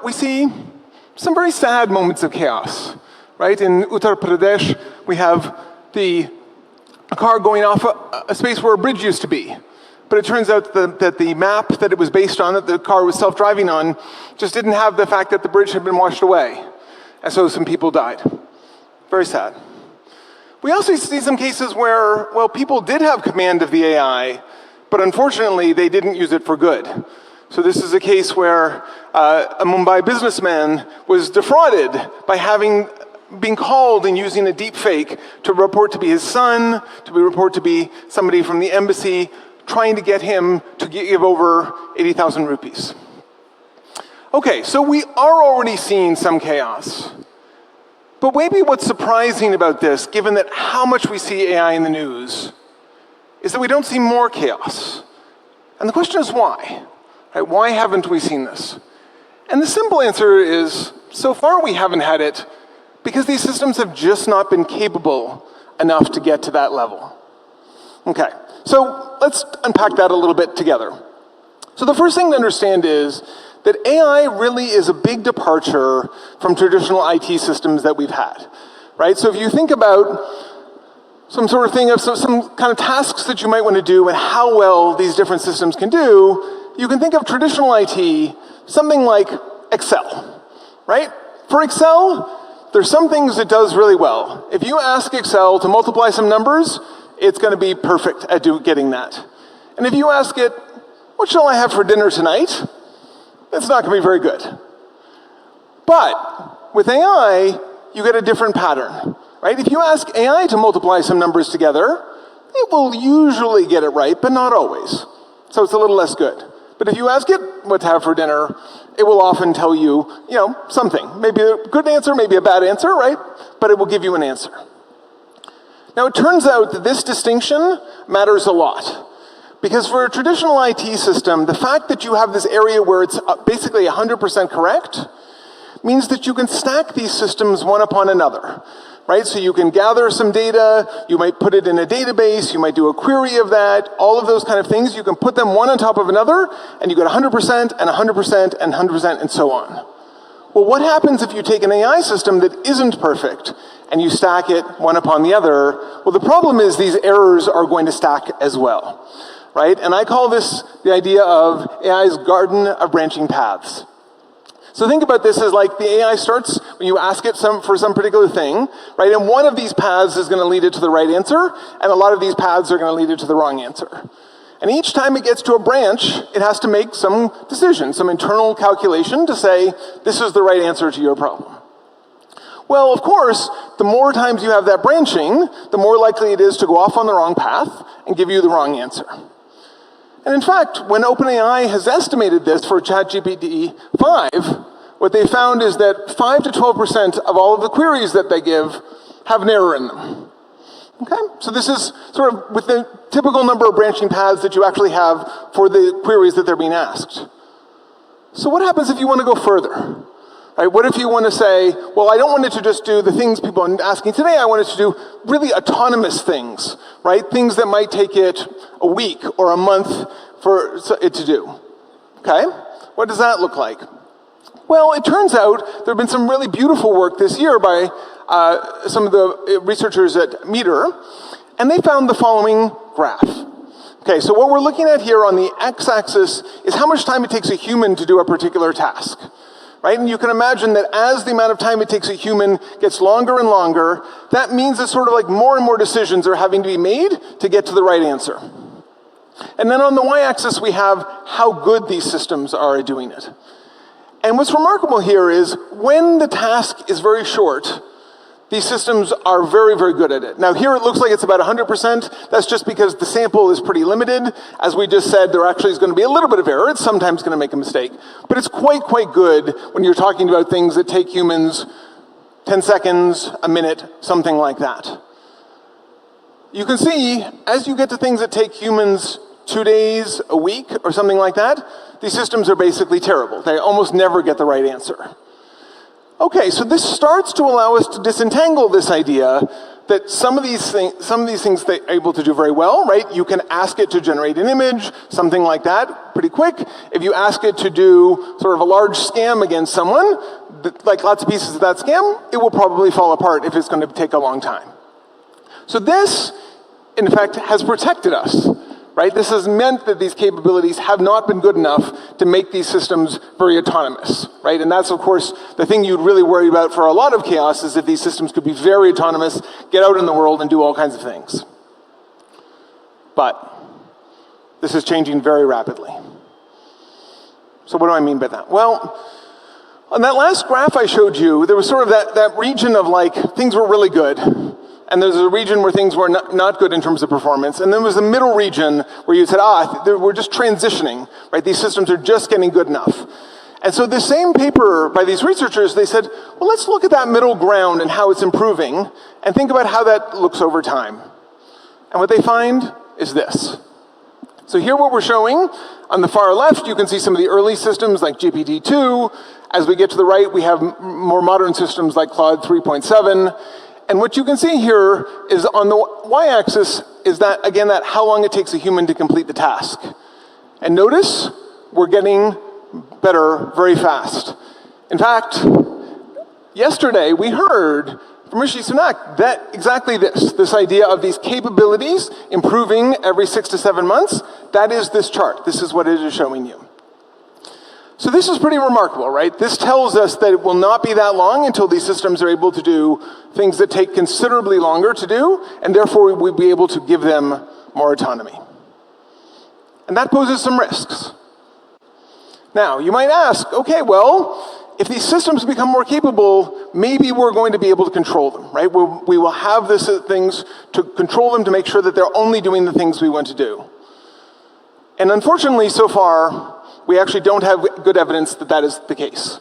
we see some very sad moments of chaos, right? In Uttar Pradesh, we have a car going off a space where a bridge used to be. But it turns out that the map that it was based on, that the car was self-driving on, just didn't have the fact that the bridge had been washed away. And so some people died. Very sad. We also see some cases where, well, people did have command of the AI, but unfortunately, they didn't use it for good. So this is a case where a Mumbai businessman was defrauded by being called and using a deep fake to report to be his son, report to be somebody from the embassy, trying to get him to give over 80,000 rupees. Okay, so we are already seeing some chaos. But maybe what's surprising about this, given that how much we see AI in the news, is that we don't see more chaos. And the question is why? Right? Why haven't we seen this? And the simple answer is, so far we haven't had it because these systems have just not been capable enough to get to that level. Okay, so let's unpack that a little bit together. So the first thing to understand is that AI really is a big departure from traditional IT systems that we've had, right? So if you think about some sort of thing of some kind of tasks that you might want to do and how well these different systems can do, you can think of traditional IT, something like Excel, right? For Excel, there's some things it does really well. If you ask Excel to multiply some numbers, it's going to be perfect at getting that. And if you ask it, what shall I have for dinner tonight? It's not going to be very good. But with AI, you get a different pattern, right? If you ask AI to multiply some numbers together, it will usually get it right, but not always. So it's a little less good. But if you ask it what to have for dinner, it will often tell you, something. Maybe a good answer, maybe a bad answer, right? But it will give you an answer. Now, it turns out that this distinction matters a lot. Because for a traditional IT system, the fact that you have this area where it's basically 100% correct means that you can stack these systems one upon another, right? So you can gather some data, you might put it in a database, you might do a query of that, all of those kind of things. You can put them one on top of another, and you get 100% and 100% and 100% and so on. Well, what happens if you take an AI system that isn't perfect and you stack it one upon the other? Well, the problem is these errors are going to stack as well, right? And I call this the idea of AI's garden of branching paths. So think about this as like the AI starts when you ask it for some particular thing, right? And one of these paths is going to lead it to the right answer, and a lot of these paths are going to lead it to the wrong answer. And each time it gets to a branch, it has to make some decision, some internal calculation to say, this is the right answer to your problem. Well, of course, the more times you have that branching, the more likely it is to go off on the wrong path and give you the wrong answer. And in fact, when OpenAI has estimated this for ChatGPT 5, what they found is that 5 to 12% of all of the queries that they give have an error in them. Okay, so this is sort of with the typical number of branching paths that you actually have for the queries that they're being asked. So what happens if you want to go further? Right, what if you want to say, well, I don't want it to just do the things people are asking today, I want it to do really autonomous ththings, right? Things that might take it a week or a month for it to do. Okay, what does that look like? Well, it turns out there have been some really beautiful work this year by some of the researchers at Meter, and they found the following graph. Okay, so what we're looking at here on the x-axis is how much time it takes a human to do a particular task, right? And you can imagine that as the amount of time it takes a human gets longer and longer, that means that sort of like more and more decisions are having to be made to get to the right answer. And then on the y-axis, we have how good these systems are at doing it. And what's remarkable here is when the task is very short, these systems are very, very good at it. Now here it looks like it's about 100%. That's just because the sample is pretty limited. As we just said, there actually is going to be a little bit of error. It's sometimes going to make a mistake. But it's quite good when you're talking about things that take humans 10 seconds, a minute, something like that. You can see, as you get to things that take humans 2 days, a week, or something like that, these systems are basically terrible. They almost never get the right answer. Okay, so this starts to allow us to disentangle this idea that some of these things they're able to do very well, right? You can ask it to generate an image, something like that, pretty quick. If you ask it to do sort of a large scam against someone, like lots of pieces of that scam, it will probably fall apart if it's going to take a long time. So this, in fact, has protected us, right? This has meant that these capabilities have not been good enough to make these systems very autonomous, right? And that's, of course, the thing you'd really worry about for a lot of chaos is if these systems could be very autonomous, get out in the world and do all kinds of things. But this is changing very rapidly. So what do I mean by that? Well, on that last graph I showed you, there was sort of that region of like, things were really good. And there's a region where things were not good in terms of performance. And then there was a middle region where you said, we're just transitioning, right? These systems are just getting good enough. And so the same paper by these researchers, they said, well, let's look at that middle ground and how it's improving and think about how that looks over time. And what they find is this. So here what we're showing, on the far left, you can see some of the early systems like GPT-2. As we get to the right, we have more modern systems like Claude 3.7. And what you can see here is on the y-axis is that, again, that how long it takes a human to complete the task. And notice, we're getting better very fast. In fact, yesterday we heard from Rishi Sunak that exactly this idea of these capabilities improving every 6 to 7 months, that is this chart. This is what it is showing you. So this is pretty remarkable, right? This tells us that it will not be that long until these systems are able to do things that take considerably longer to do, and therefore we'll be able to give them more autonomy. And that poses some risks. Now, you might ask, okay, well, if these systems become more capable, maybe we're going to be able to control them, right? We will have things to control them to make sure that they're only doing the things we want to do. And unfortunately, so far, we actually don't have good evidence that that is the case.